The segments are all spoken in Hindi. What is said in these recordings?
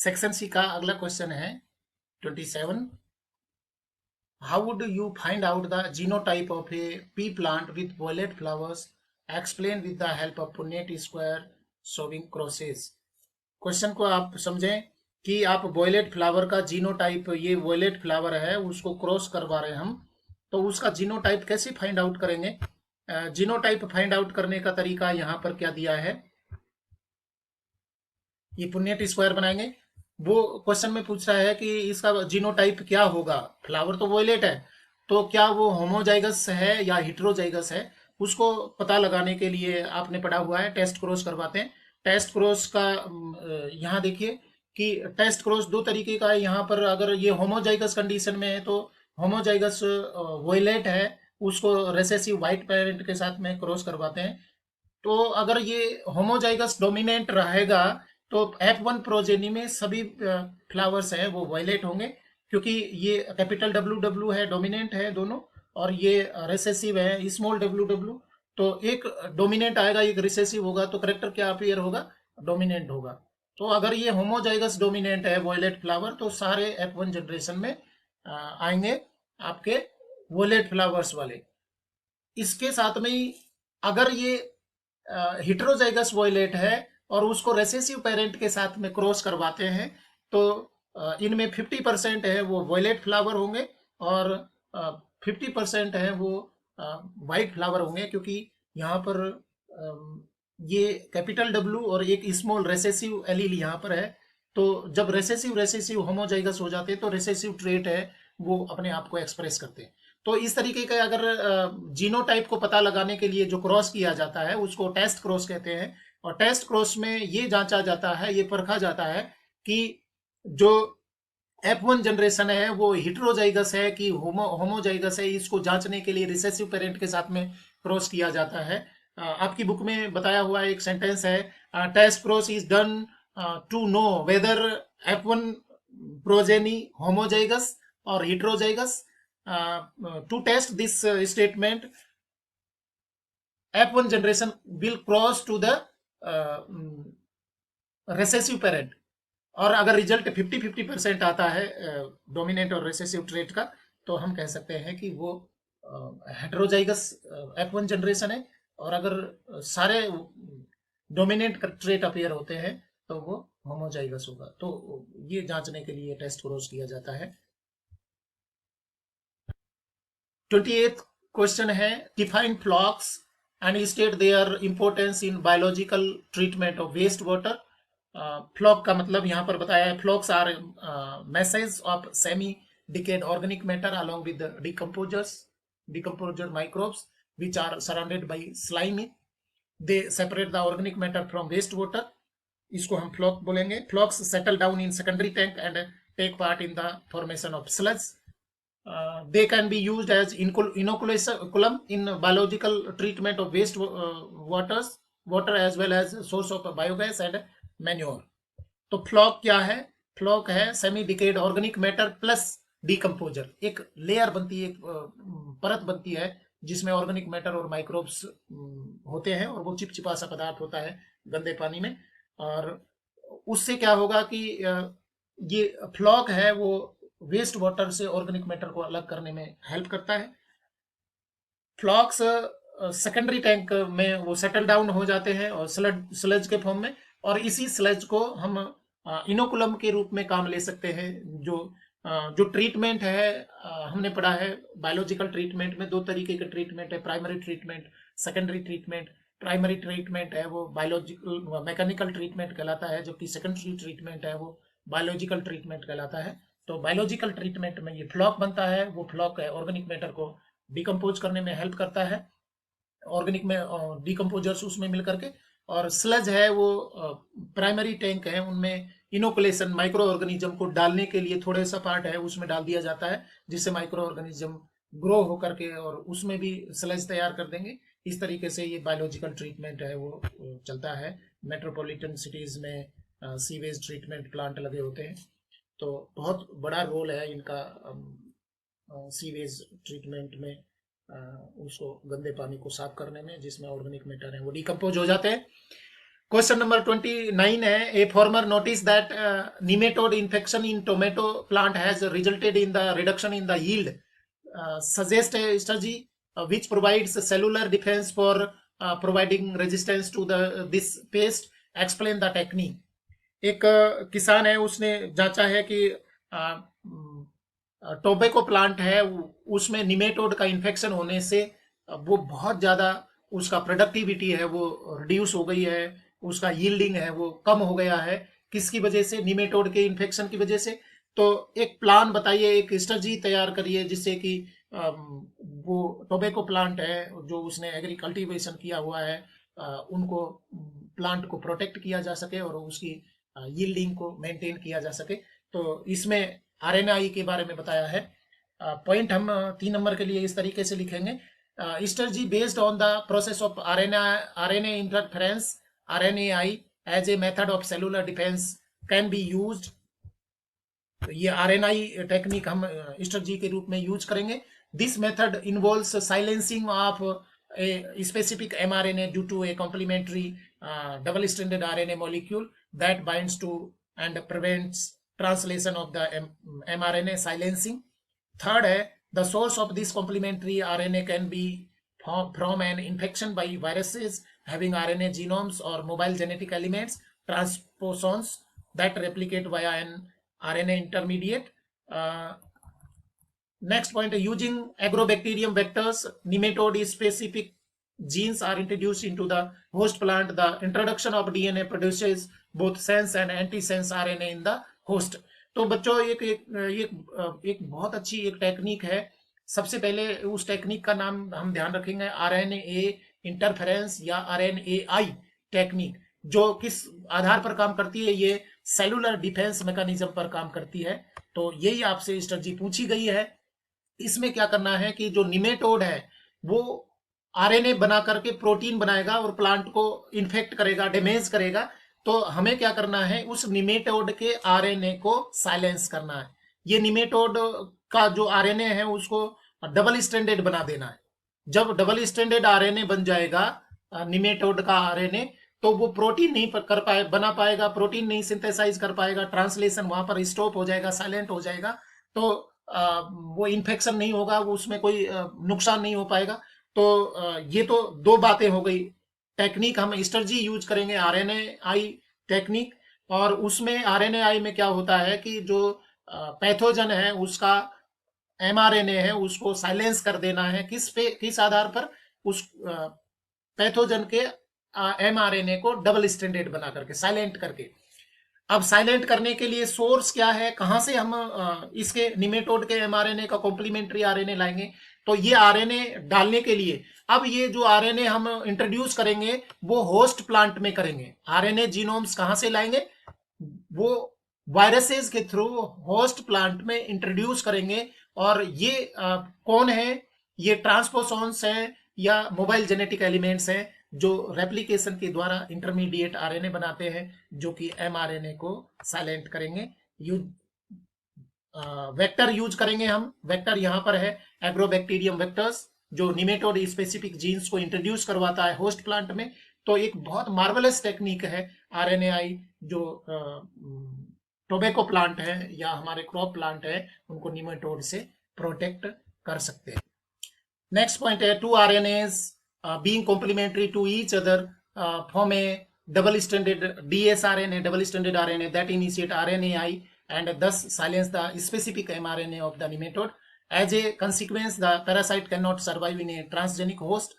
सेक्शन सी का अगला क्वेश्चन है 27। How would you find out the genotype of a pea plant with violet flowers? Explain with the help of Punnett square showing crosses. Question को आप समझें कि आप वॉयलेट फ्लावर का जीनोटाइप, ये वॉयलेट फ्लावर है उसको क्रॉस करवा रहे हैं हम, तो उसका जीनोटाइप कैसे फाइंड आउट करेंगे? जीनोटाइप फाइंड आउट करने का तरीका यहाँ पर क्या दिया है, ये पुन्नेट स्क्वायर बनाएंगे। वो क्वेश्चन में पूछ रहा है कि इसका जीनोटाइप क्या होगा। फ्लावर तो वॉयलेट है, तो क्या वो होमोजाइगस है या हिट्रोजाइगस है, उसको पता लगाने के लिए आपने पढ़ा हुआ है टेस्ट क्रॉस करवाते हैं। टेस्ट क्रॉस का यहाँ देखिए कि टेस्ट क्रॉस दो तरीके का है। यहाँ पर अगर ये होमोजाइगस कंडीशन में है तो होमोजाइगस वॉयलेट है, उसको रेसेसिव वाइट पेरेंट के साथ में क्रॉस करवाते हैं। तो अगर ये होमोजाइगस डोमिनेंट रहेगा तो F1 प्रोजेनी में सभी फ्लावर्स हैं वो वायलेट होंगे, क्योंकि ये कैपिटल डब्ल्यू डब्ल्यू है, डोमिनेंट है दोनों, और ये रिसेसिव है स्मॉल डब्ल्यू डब्ल्यू। तो एक डोमिनेंट आएगा एक रिसेसिव होगा, तो करेक्टर क्या अपीयर होगा? डोमिनेंट होगा। तो अगर ये होमोजाइगस डोमिनेंट है वॉयलेट फ्लावर तो सारे F1 जनरेशन में आएंगे आपके वॉयलेट फ्लावर्स वाले। इसके साथ में ही अगर ये हिट्रोजाइगस वॉयलेट है और उसको रेसेसिव पेरेंट के साथ में क्रॉस करवाते हैं तो इनमें 50% है वो वॉयलेट फ्लावर होंगे और 50% है वो वाइट फ्लावर होंगे, क्योंकि यहाँ पर ये कैपिटल डब्ल्यू और एक स्मॉल रेसेसिव एलील यहाँ पर है। तो जब रेसेसिव रेसेसिव होमोजाइगस हो जाते हैं तो रेसेसिव ट्रेट है वो अपने आप को एक्सप्रेस करते हैं। तो इस तरीके का अगर जीनोटाइप को पता लगाने के लिए जो क्रॉस किया जाता है उसको टेस्ट क्रॉस कहते हैं। और टेस्ट क्रॉस में ये जांचा जाता है, ये परखा जाता है कि जो F1 जनरेशन है वो हिट्रोजाइगस है कि होमोजाइगस है। इसको जांचने के लिए रिसेसिव पेरेंट के साथ में क्रॉस किया जाता है। आपकी बुक में बताया हुआ एक सेंटेंस है, test cross is done to know whether F1 progeny homozygous और heterozygous. To test this statement, F1 generation will cross to the recessive parent। और अगर रिजल्ट 50-50% आता है डोमिनेंट और रिसेसिव ट्रेट का, तो हम कह सकते हैं कि वो हेट्रोजाइगस F1 जनरेशन है। और अगर सारे डोमिनेंट ट्रेट अपीयर होते हैं तो वो होमोजाइगस होगा। तो ये जांचने के लिए टेस्ट क्रॉस किया जाता है। 28th क्वेश्चन है, define flocs and state their importance in biological treatment of waste water. Floc का मतलब यहाँ पर बताया है, flocs are masses of semi decayed organic matter along with the decomposer microbes which are surrounded by slimy. They separate the organic matter from waste water. इसको हम फ्लॉक बोलेंगे। Flocs settle down in secondary tank and take part in the formation of sludge. They can be used as inoculum in biological treatment of water as well as source of biogas and manure. तो फ्लॉक क्या है? फ्लॉक है semi decayed organic matter plus decomposer. एक लेयर बनती है, एक परत बनती है जिसमें ऑर्गेनिक मैटर और माइक्रोब्स होते हैं, और वो चिपचिपा सा पदार्थ होता है गंदे पानी में। और उससे क्या होगा कि ये फ्लॉक है वो वेस्ट वाटर से ऑर्गेनिक मैटर को अलग करने में हेल्प करता है। फ्लॉक्स सेकेंडरी टैंक में वो सेटल डाउन हो जाते हैं और स्लज के फॉर्म में, और इसी स्लज को हम इनोकुलम के रूप में काम ले सकते हैं। जो ट्रीटमेंट है हमने पढ़ा है बायोलॉजिकल ट्रीटमेंट में दो तरीके के ट्रीटमेंट है, primary treatment, secondary treatment. Primary treatment है वो बायोलॉजिकल मैकेनिकल ट्रीटमेंट कहलाता है, जबकि सेकेंडरी ट्रीटमेंट है वो बायोलॉजिकल ट्रीटमेंट कहलाता है। तो बायोलॉजिकल ट्रीटमेंट में ये फ्लॉक बनता है, वो फ्लॉक है ऑर्गेनिक मैटर को डिकम्पोज करने में हेल्प करता है, ऑर्गेनिक में डिकम्पोजर्स उसमें मिल करके। और स्लज है वो प्राइमरी टैंक है, उनमें इनोकुलेशन माइक्रो ऑर्गेनिज्म को डालने के लिए थोड़े सा पार्ट है उसमें डाल दिया जाता है, जिससे माइक्रो ऑर्गेनिज्म ग्रो होकर के और उसमें भी स्लज तैयार कर देंगे। इस तरीके से ये बायोलॉजिकल ट्रीटमेंट है वो चलता है। मेट्रोपॉलिटन सिटीज में सीवेज ट्रीटमेंट प्लांट लगे होते हैं, तो बहुत बड़ा रोल है इनका सीवेज ट्रीटमेंट में, उसको गंदे पानी को साफ करने में, जिसमें ऑर्गेनिक मैटर है वो डिकम्पोज हो जाते हैं। क्वेश्चन नंबर 29 है, a farmer notice that nematode infection in tomato plant has resulted in the reduction in the yield. Suggest a strategy which provides cellular defense for providing resistance to this pest. Explain the technique. एक किसान है, उसने जांचा है कि टोबैको प्लांट है, उसमें निमेटोड का इन्फेक्शन होने से वो बहुत ज़्यादा उसका प्रोडक्टिविटी है वो रिड्यूस हो गई है, उसका यील्डिंग है वो कम हो गया है। किसकी वजह से? निमेटोड के इन्फेक्शन की वजह से। तो एक प्लान बताइए, एक स्ट्रेटजी तैयार करिए जिससे कि वो टोबैको प्लांट है जो उसने एग्री कल्टीवेशन किया हुआ है, उनको प्लांट को प्रोटेक्ट किया जा सके और उसकी यील्डिंग को मेंटेन किया जा सके। तो इसमें आरएनआई के बारे में बताया है। पॉइंट हम 3 नंबर के लिए इस तरीके से लिखेंगे, strategy based on the process of RNA interference, RNAi as a method of cellular defense can be used. तो ये RNAi टेक्निक हम स्ट्रेटजी के रूप में यूज करेंगे। This method involves silencing of a specific mRNA due to a complementary double-stranded RNA molecule that binds to and prevents translation of the mRNA silencing. Third है, the source of this complementary RNA can be from an infection by viruses having RNA genomes or mobile genetic elements, transposons that replicate via an RNA intermediate. Next point, using agrobacterium vectors, nematode specific genes are introduced into the host plant. The introduction of DNA produces both sense and antisense RNA in the host. तो बच्चों एक बहुत अच्छी एक टेक्निक है। सबसे पहले उस टेक्निक का नाम हम ध्यान रखेंगे आरएनए इंटरफेरेंस या आरएनएआई टेक्निक, जो किस आधार पर काम करती है? ये सेलुलर डिफेंस मैकेनिज्म पर काम करती है। तो यही आपसे स्ट्रेटजी पूछी गई है। इसमें क्या करना है कि जो निमेटोड है वो आरएनए बना करके प्रोटीन बनाएगा और प्लांट को इन्फेक्ट करेगा, डैमेज करेगा। तो हमें क्या करना है? उस निमेटोड के आरएनए को साइलेंस करना है। ये निमेटोड का जो आरएनए है उसको डबल स्ट्रैंडेड बना देना है। जब डबल स्ट्रैंडेड आरएनए बन जाएगा निमेटोड का आरएनए, तो वो प्रोटीन नहीं कर बना पाएगा, प्रोटीन नहीं सिंथेसाइज कर पाएगा, ट्रांसलेशन वहां पर स्टॉप हो जाएगा, साइलेंट हो जाएगा। तो वो इन्फेक्शन नहीं होगा, वो उसमें कोई नुकसान नहीं हो पाएगा। तो ये तो 2 बातें हो गई। टेक्निक हम स्ट्रेटजी यूज करेंगे आरएनएआई टेक्निक, और उसमें आरएनएआई में क्या होता है कि जो पैथोजन है उसका एमआरएनए है उसको साइलेंस कर देना है। किस आधार पर? उस पैथोजन के एमआरएनए को डबल स्ट्रैंडेड बना करके, साइलेंट करके। अब साइलेंट करने के लिए सोर्स क्या है? कहां से हम इसके निमेटोड के एमआरएनए का कॉम्प्लीमेंट्री आरएनए लाएंगे? तो ये आरएनए डालने के लिए अब ये जो आरएनए हम इंट्रोड्यूस करेंगे वो होस्ट प्लांट में करेंगे। आरएनए जीनोम्स कहां से लाएंगे? वो वायरसेस के थ्रू होस्ट प्लांट में इंट्रोड्यूस करेंगे। और ये कौन है? ये ट्रांसपोसॉन्स हैं या मोबाइल जेनेटिक एलिमेंट्स हैं जो रेप्लिकेशन के द्वारा इंटरमीडिएट आरएनए बनाते हैं, जो कि एमआरएनए को साइलेंट करेंगे। वेक्टर यूज करेंगे हम। वेक्टर यहां पर है एग्रोबैक्टीरियम वेक्टर्स, जो निमेटोड स्पेसिफिक जीन्स को इंट्रोड्यूस करवाता है होस्ट प्लांट में। तो एक बहुत मार्वलस टेक्निक है आरएनएआई, जो टोबैको प्लांट है या हमारे क्रॉप प्लांट है उनको निमेटोड से प्रोटेक्ट कर सकते हैं। नेक्स्ट पॉइंट है, 2 RNAs being complementary to each other form a double-stranded dsRNA, double-stranded RNA that initiate RNAi and thus silence the specific mRNA of the nematode. As a consequence, the parasite cannot survive in a transgenic host.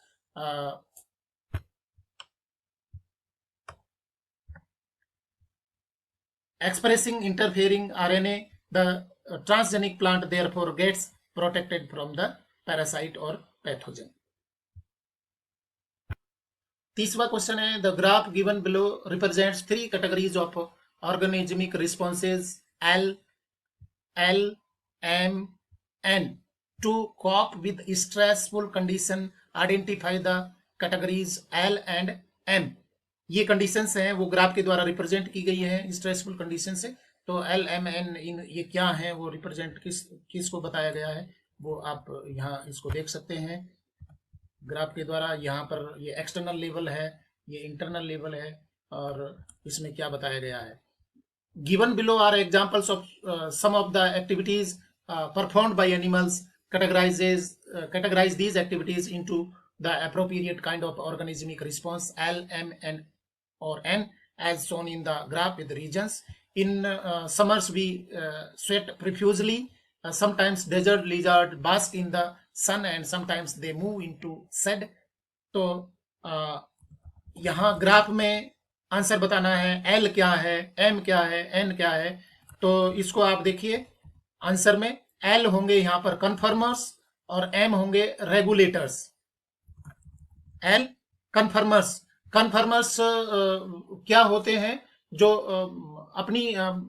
Expressing interfering RNA, the transgenic plant therefore gets protected from the parasite or pathogen. तीसरा क्वेश्चन है, the graph given below represents 3 categories of organismic responses L M N to cope with stressful condition. Identify the categories L and M. ये कंडीशंस हैं वो ग्राफ के द्वारा रिप्रेजेंट की गई है स्ट्रेसफुल कंडीशन से। तो एल एम एन इन ये क्या है, वो रिप्रेजेंट किस को बताया गया है, वो आप यहाँ इसको देख सकते हैं ग्राफ के द्वारा। यहाँ पर ये एक्सटर्नल लेवल है, ये इंटरनल लेवल है। और इसमें क्या बताया गया है। Given below are examples of some of the activities performed by animals. Categorize these activities into the appropriate kind of organismic response L, M, N, or N, as shown in the graph with the regions. In summers, we sweat profusely. Sometimes desert lizard bask in the sun, and sometimes they move into shade. तो यहाँ ग्राफ में आंसर बताना है, एल क्या है, एम क्या है, एन क्या है। तो इसको आप देखिए, आंसर में एल होंगे यहाँ पर कन्फर्मर्स और एम होंगे रेगुलेटर्स। एल कन्फर्मर्स, कन्फर्मर्स क्या होते हैं, जो अपनी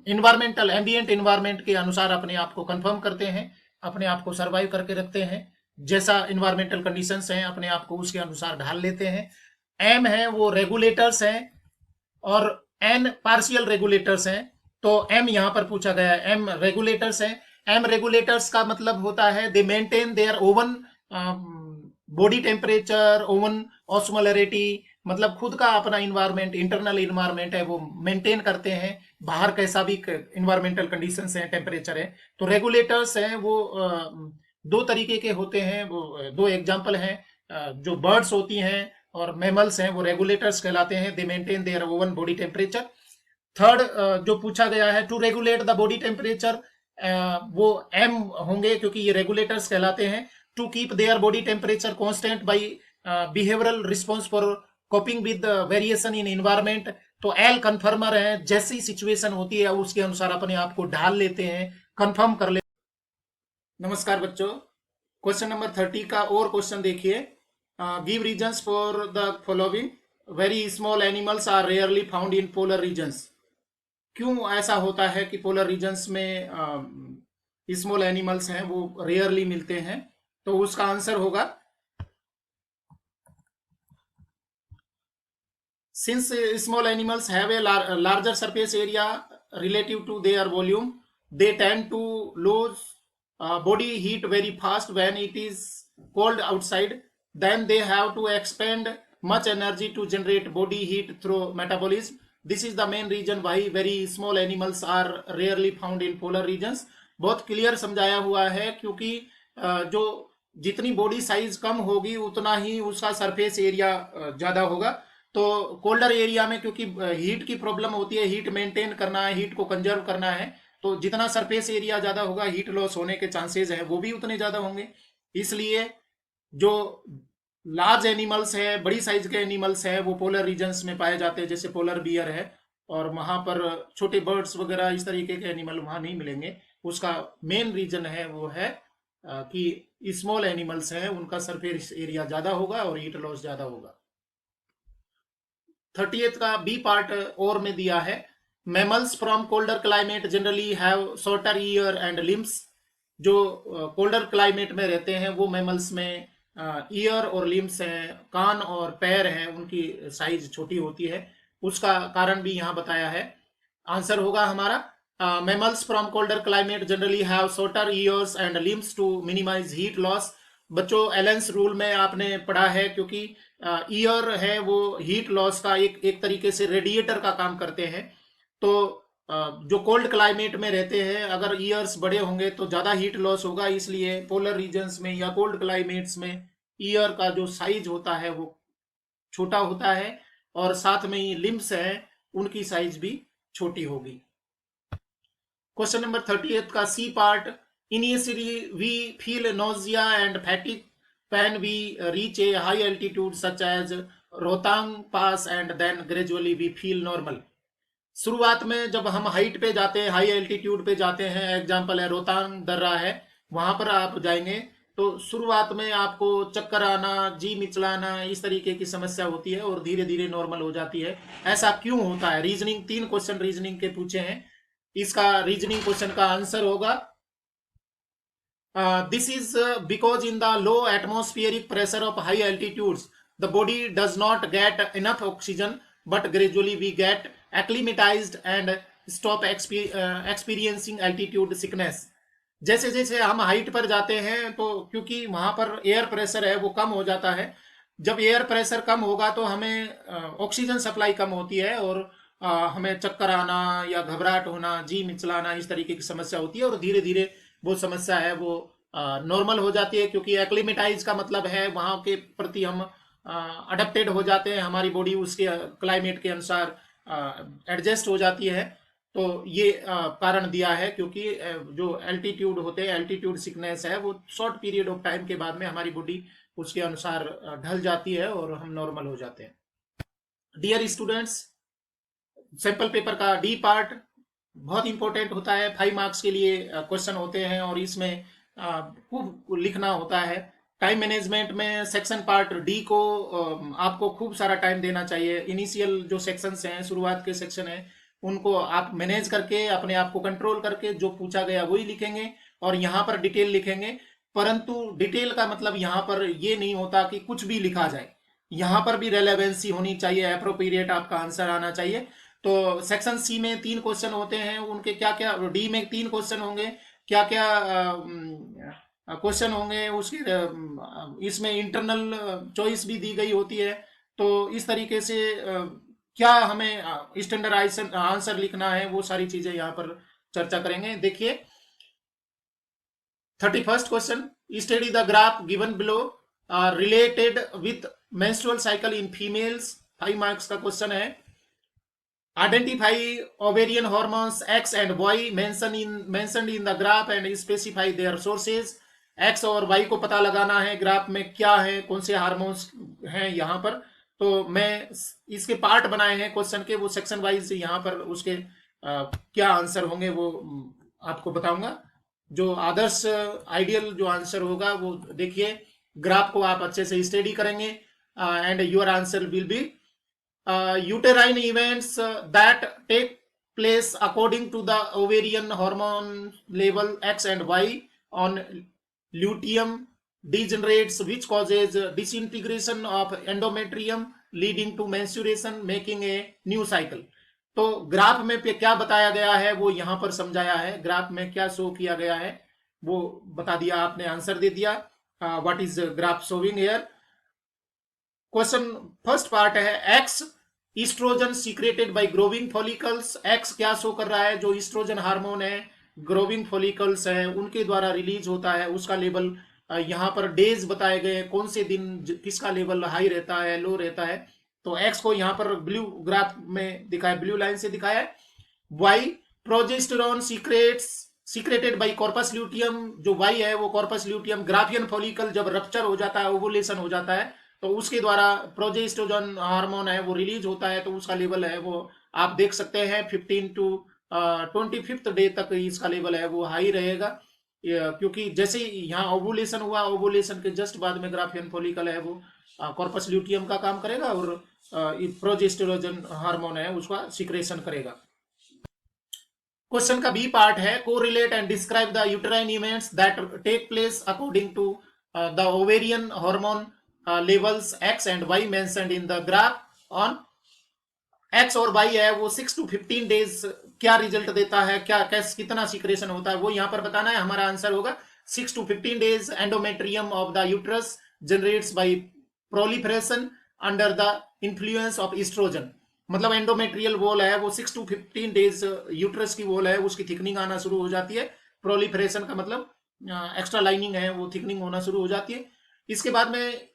इन्वायरमेंटल एम्बिएंट इन्वायरमेंट के अनुसार अपने आप को कन्फर्म करते हैं, अपने आप को सर्वाइव करके रखते हैं, जैसा इन्वायरमेंटल कंडीशंस हैं अपने आप को उसके अनुसार ढाल लेते हैं। एम है वो रेगुलेटर्स हैं और एन पार्शियल रेगुलेटर्स हैं। तो एम यहां पर पूछा गया है, एम रेगुलेटर्स हैं। एम रेगुलेटर्स का मतलब होता है दे maintain their own body temperature, oven osmolarity, मतलब खुद का अपना इन्वायरमेंट, इंटरनल इन्वायरमेंट है वो मेंटेन करते हैं, बाहर कैसा भी इन्वायरमेंटल कंडीशंस हैं, टेम्परेचर है। तो रेगुलेटर्स हैं वो दो तरीके के होते हैं, वो दो एग्जाम्पल हैं। जो बर्ड्स होती हैं और मैमल्स हैं वो रेगुलेटर्स कहलाते हैं, they maintain their own body temperature. Third जो पूछा गया है, to regulate the body temperature, वो एम होंगे क्योंकि ये रेगुलेटर्स कहलाते हैं। To keep their body temperature constant by behavioural response for coping with variation in environment. तो एल कन्फर्मर है, जैसी सिचुएशन होती है उसके अनुसार अपने आप को ढाल लेते हैं, कंफर्म कर लेते हैं। नमस्कार बच्चों, क्वेश्चन नंबर 30 का और क्वेश्चन देखिए। Give reasons for the following. Very small animals are rarely found in polar regions. क्यों ऐसा होता है कि पोलर रीजन्स में स्मॉल एनिमल्स हैं वो रेयरली मिलते हैं? तो उसका आंसर होगा, since small animals have a larger surface area relative to their volume, they tend to lose body heat very fast when it is cold outside. Then they have to expend much energy to generate body heat through metabolism. This is the main reason why very small animals are rarely found in polar regions. बहुत क्लियर समझाया हुआ है, क्योंकि जो जितनी बॉडी साइज कम होगी उतना ही उसका सरफेस एरिया ज्यादा होगा। तो कोल्डर एरिया में क्योंकि हीट की प्रॉब्लम होती है, हीट मेंटेन करना है, हीट को कंजर्व करना है, तो जितना सरफेस एरिया ज्यादा होगा हीट लॉस होने के चांसेस हैं वो भी उतने ज्यादा होंगे। इसलिए जो लार्ज एनिमल्स है, बड़ी साइज के एनिमल्स है, वो पोलर रीजन्स में पाए जाते हैं, जैसे पोलर बियर है, और वहां पर छोटे बर्ड्स वगैरह इस तरीके के एनिमल वहां नहीं मिलेंगे। उसका मेन रीजन है वो है कि स्मॉल एनिमल्स हैं उनका सरफेस एरिया ज्यादा होगा और हीट लॉस ज्यादा होगा। 30th का बी पार्ट और में दिया है, mammals from colder climate generally have shorter year and limbs. जो कोल्डर क्लाइमेट में रहते हैं वो मैमल्स में ईयर और लिम्स हैं, कान और पैर हैं, उनकी साइज छोटी होती है। उसका कारण भी यहाँ बताया है। आंसर होगा हमारा mammals from colder climate generally have shorter ears and limbs to minimise heat loss. बच्चों, एलेंस रूल में आपने पढ़ा है, क्योंकि ईयर है वो हीट लॉस का एक तरीके से रेडिएटर का काम करते हैं। तो जो कोल्ड क्लाइमेट में रहते हैं, अगर ईयर्स बड़े होंगे तो ज्यादा हीट लॉस होगा, इसलिए पोलर रीजन्स में या कोल्ड क्लाइमेट्स में ईयर का जो साइज होता है वो छोटा होता है, और साथ में ही लिम्स है उनकी साइज भी छोटी होगी। क्वेश्चन नंबर 38 का C part, initially we feel nausea and fatigue when we reach a high altitude such as Rohtang Pass and then gradually we feel normal. शुरुआत में जब हम हाइट पे जाते हैं, हाई एल्टीट्यूड पे जाते हैं, एग्जांपल है रोहतांग दर्रा है, वहां पर आप जाएंगे तो शुरुआत में आपको चक्कर आना, जी मिचलाना, इस तरीके की समस्या होती है और धीरे धीरे नॉर्मल हो जाती है। ऐसा क्यों होता है? रीजनिंग, 3 क्वेश्चन रीजनिंग के पूछे हैं। इसका रीजनिंग क्वेश्चन का आंसर होगा this is because in the low atmospheric pressure of high altitudes the body does not get enough oxygen, but gradually we get acclimatized and stop experiencing altitude sickness। जैसे जैसे हम हाइट पर जाते हैं तो क्योंकि वहां पर एयर प्रेशर है वो कम हो जाता है, जब एयर प्रेशर कम होगा तो हमें ऑक्सीजन सप्लाई कम होती है और हमें चक्कर आना या घबराहट होना, जी मिचलाना, इस तरीके की समस्या होती है और धीरे धीरे वो समस्या है वो नॉर्मल हो जाती है, क्योंकि एक्लिमेटाइज का मतलब है वहाँ के प्रति हम अडेप्टेड हो जाते हैं, हमारी बॉडी उसके क्लाइमेट के अनुसार एडजस्ट हो जाती है। तो ये कारण दिया है, क्योंकि जो एल्टीट्यूड होते हैं, एल्टीट्यूड सिकनेस है, वो शॉर्ट पीरियड ऑफ टाइम के बाद में हमारी बॉडी उसके अनुसार ढल जाती है और हम नॉर्मल हो जाते हैं। डियर स्टूडेंट्स, सैंपल पेपर का डी पार्ट बहुत इंपॉर्टेंट होता है, 5 मार्क्स के लिए क्वेश्चन होते हैं और इसमें खूब लिखना होता है। टाइम मैनेजमेंट में सेक्शन पार्ट डी को आपको खूब सारा टाइम देना चाहिए। इनिशियल जो सेक्शंस हैं, शुरुआत के सेक्शन हैं, उनको आप मैनेज करके अपने आप को कंट्रोल करके जो पूछा गया वही लिखेंगे और यहाँ पर डिटेल लिखेंगे। परंतु डिटेल का मतलब यहाँ पर ये नहीं होता कि कुछ भी लिखा जाए, यहाँ पर भी रेलेवेंसी होनी चाहिए, अप्रोप्रिएट आपका आंसर आना चाहिए। तो सेक्शन सी में 3 क्वेश्चन होते हैं, उनके क्या क्या, डी में 3 क्वेश्चन होंगे, क्या क्या क्वेश्चन होंगे उसकी, इसमें इंटरनल चॉइस भी दी गई होती है। तो इस तरीके से क्या हमें स्टैंडर्ड आंसर लिखना है, वो सारी चीजें यहाँ पर चर्चा करेंगे। देखिए 31st question, study the graph given below related with menstrual cycle in females, 5 marks का क्वेश्चन है। Identify ovarian hormones X and Y mentioned in the graph and specify their sources. X और वाई को पता लगाना है, ग्राफ में क्या है, कौन से हार्मोन्स हैं यहाँ पर। तो मैं इसके पार्ट बनाए हैं क्वेश्चन के, वो सेक्शन वाइज यहाँ पर उसके क्या आंसर होंगे वो आपको बताऊंगा। जो आदर्श आइडियल जो आंसर होगा वो देखिए, ग्राफ को आप अच्छे से स्टडी करेंगे and your answer will be uterine events that take place according to the ovarian hormone level X and Y on luteum degenerates, which causes disintegration of endometrium leading to menstruation making a new cycle। तो ग्राफ में पे क्या बताया गया है वो यहाँ पर समझाया है, ग्राफ में क्या शो किया गया है वो बता दिया, आपने आंसर दे दिया। What is graph showing here. Question first part है, X estrogen secreted by growing follicles. X क्या शो कर रहा है, जो ईस्ट्रोजन हार्मोन है, ग्रोविंग फॉलिकल्स है उनके द्वारा रिलीज होता है, उसका लेवल यहाँ पर डेज बताए गए, कौन से दिन किसका लेवल हाई रहता है, लो रहता है। तो एक्स को यहाँ पर ब्लू ग्राफ में दिखाया, ब्लू लाइन से दिखाया है। Y progesterone secreted by corpus luteum, जो वाई है वो कॉर्पस ल्यूटियम, ग्राफियन फॉलिकल जब रप्चर हो जाता है, ओवुलेशन हो जाता है, तो उसके द्वारा प्रोजेस्टेरोन हार्मोन है वो रिलीज होता है, तो उसका लेवल है वो आप देख सकते हैं 15 to 25th डे तक इसका लेवल है वो हाई रहेगा, क्योंकि जैसे ही यहाँ ओवुलेशन हुआ, ओवुलेशन के जस्ट बाद में ग्राफियन फॉलिकल है वो कॉर्पस ल्यूटियम का काम करेगा और प्रोजेस्टेरोजन हार्मोन है उसका सिक्रेशन करेगा। क्वेश्चन का बी पार्ट है, correlate and describe the uterine events that take place according to the ovarian hormone levels X and Y mentioned in the graph. On X और वाई है वो 6 to 15 डेज क्या रिजल्ट देता है, क्या कितना सीक्रेशन होता है वो यहाँ पर बताना है। हमारा आंसर होगा 6 to 15 days endometrium of the uterus generates by proliferation under the influence of oestrogen. मतलब एंडोमेट्रियल वॉल है वो 6 to 15 डेज यूट्रस की वॉल है उसकी थिकनिंग आना शुरू हो जाती है। प्रोलिफरेशन का मतलब एक्स्ट्रा लाइनिंग है वो थिकनिंग होना शुरू हो जाती है। इसके बाद में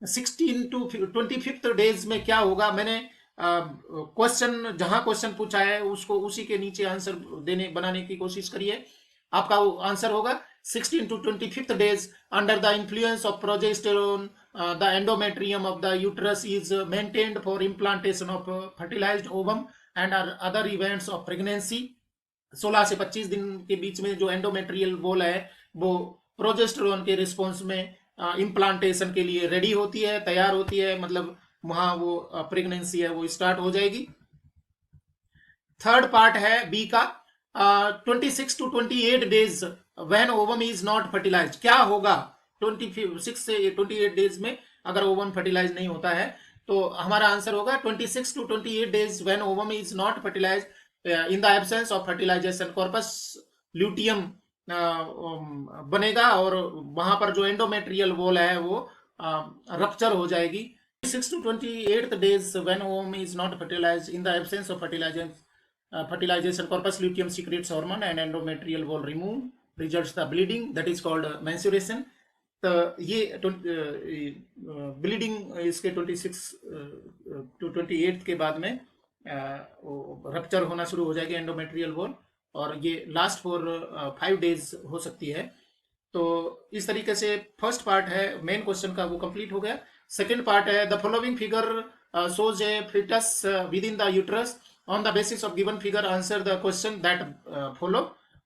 16 to 25th डेज में क्या होगा, मैंने क्वेश्चन जहां क्वेश्चन पूछा है उसको उसी के नीचे आंसर बनाने की कोशिश करिए। आपका आंसर होगा 16 to 25th days under the influence of progesterone the endometrium of the uterus is maintained for implantation of fertilised ovum and other events of pregnancy. 16 से 25 दिन के बीच में जो एंडोमेट्रियल वॉल है वो प्रोजेस्टेरोन के रिस्पॉन्स में इम्प्लांटेशन के लिए रेडी होती है, तैयार होती है, मतलब वहां वो प्रेगनेंसी है वो स्टार्ट हो जाएगी। थर्ड पार्ट है बी का, 26 to 28 days when ovum is not fertilised. क्या होगा 26 से 28 डेज में अगर ओवम फर्टिलाइज नहीं होता है, तो हमारा आंसर होगा 26 to 28 days when ovum is not fertilised in the absence of fertilisation, corpus luteum बनेगा और वहां पर जो एंडोमेट्रियल वॉल है वो रप्चर हो जाएगी। 6 to 28 days when ovum is not fertilized, in the absence of fertilization corpus luteum secretes hormone and endometrial wall remove, results the bleeding, that is called menstruation. तो ये ब्लीडिंग इसके 26 to 28 के बाद में रप्चर होना शुरू हो जाएगी एंडोमेट्रियल वॉल, और ये लास्ट फॉर 5 days हो सकती है। तो इस तरीके से फर्स्ट पार्ट है मेन क्वेश्चन का, वो कंप्लीट हो गया। सेकंड पार्ट है the following figure shows a foetus within the uterus, on the basis of given figure answer the question that follow.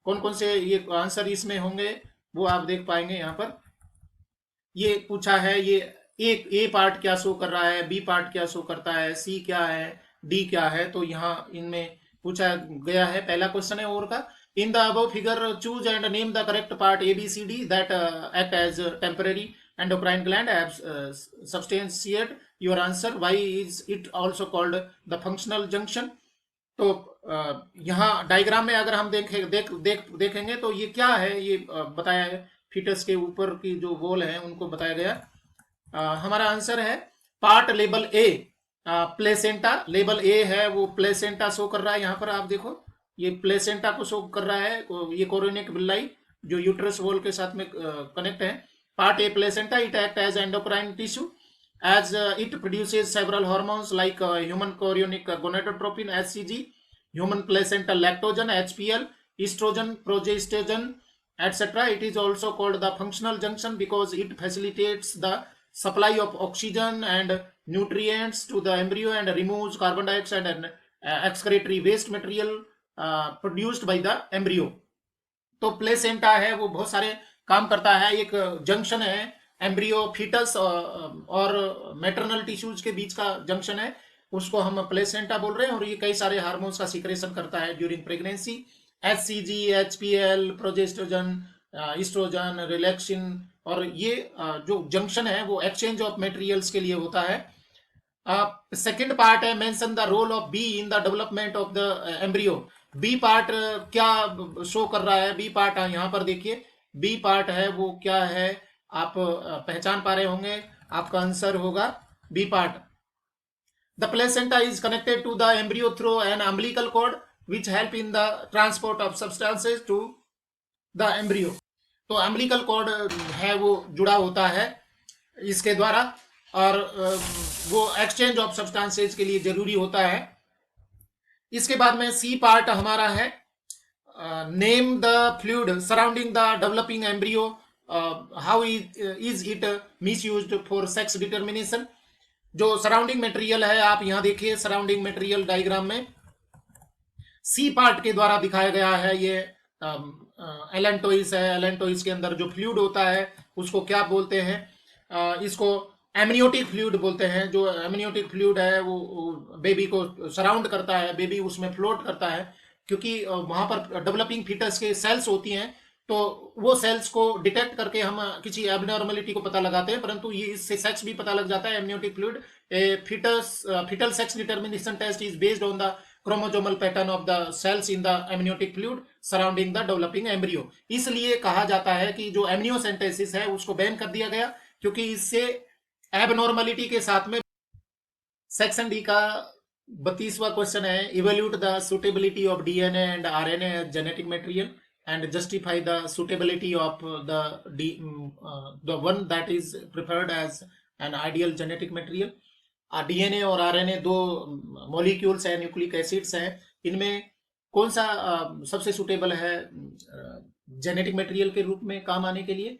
कौन कौन से ये आंसर इसमें होंगे वो आप देख पाएंगे यहाँ पर। ये पूछा है ये ए पार्ट क्या शो कर रहा है, बी पार्ट क्या शो करता है, सी क्या है, डी क्या है। तो यहाँ इनमें पूछा गया है, पहला क्वेश्चन है और का, in the above figure choose and name the correct part A B C D that act as temporary endocrine gland, substantiate your answer. Why is it also called the functional junction? तो यहाँ डायग्राम में अगर हम देखेंगे तो ये क्या है, ये बताया है फीटस के ऊपर की जो वॉल है उनको बताया गया। हमारा आंसर है पार्ट लेबल ए प्लेसेंटा। लेबल ए है वो प्लेसेंटा शो कर रहा है, यहाँ पर आप देखो ये प्लेसेंटा को शो कर रहा है। ये कोरोनिक विल्लाई जो यूट्रस वॉल के साथ में कनेक्ट है। Part A placenta, it acts as endocrine tissue as it produces several hormones like human chorionic gonadotropin HCG, human placental lactogen HPL, estrogen, progestogen, etc. It is also called the functional junction because it facilitates the supply of oxygen and nutrients to the embryo and removes carbon dioxide and excretory waste material produced by the embryo. तो प्लेसेंटा है वो बहुत सारे काम करता है, एक जंक्शन है एम्ब्रियो फीटस और मैटरनल टिश्यूज के बीच का जंक्शन है, उसको हम प्लेसेंटा बोल रहे हैं। और ये कई सारे हार्मोन्स का सीक्रेशन करता है during pregnancy, HCG, HPL, progesterone, oestrogen, relaxin. और ये जो जंक्शन है वो एक्सचेंज ऑफ मटेरियल्स के लिए होता है। सेकेंड पार्ट है mention the role of B in the development of the embryo. B part क्या शो कर रहा है, बी पार्ट यहाँ पर देखिए, बी पार्ट है वो क्या है आप पहचान पा रहे होंगे, आपका आंसर होगा B part. The placenta is connected to the embryo through an umbilical cord which help in the transport of substances to the embryo. तो अम्बिलिकल कॉर्ड है वो जुड़ा होता है इसके द्वारा, और वो एक्सचेंज ऑफ सब्सटेंसेस के लिए जरूरी होता है। इसके बाद में सी पार्ट हमारा है name the fluid surrounding the developing embryo, how is it misused for sex determination। जो सराउंडिंग मटेरियल है आप यहाँ देखिए, सराउंडिंग मटेरियल डायग्राम में सी पार्ट के द्वारा दिखाया गया है। ये एलेंटोइस है, एलेंटोइस के अंदर जो फ्लूइड होता है उसको क्या बोलते हैं, इसको एमनियोटिक फ्लूइड बोलते हैं। जो एमनियोटिक फ्लूइड है वो बेबी को सराउंड करता है, बेबी उसमें फ्लोट करता है, क्योंकि वहां पर डेवलपिंग फीटस के सेल्स होती हैं, तो वो सेल्स को डिटेक्ट करके हम किसी एबनॉर्मलिटी को पता लगाते हैं। परंतु ये इससे सेक्स भी पता लग जाता है। Amniotic fluid foetal sex determination test is based on the chromosomal pattern of the cells in the amniotic fluid surrounding the developing embryo. इसलिए कहा जाता है कि जो एमनियोसेंटेसिस है उसको बैन कर दिया गया, क्योंकि इससे एबनॉर्मलिटी के साथ में। सेक्शन डी का 32वां क्वेश्चन है evaluate the suitability of DNA and RNA as genetic material and justify the suitability of the one that is preferred as an ideal genetic material. DNA और आरएनए दो मॉलिक्यूल्स हैं, न्यूक्लिक एसिड्स हैं, इनमें कौन सा सबसे सुटेबल है जेनेटिक मटेरियल के रूप में काम आने के लिए।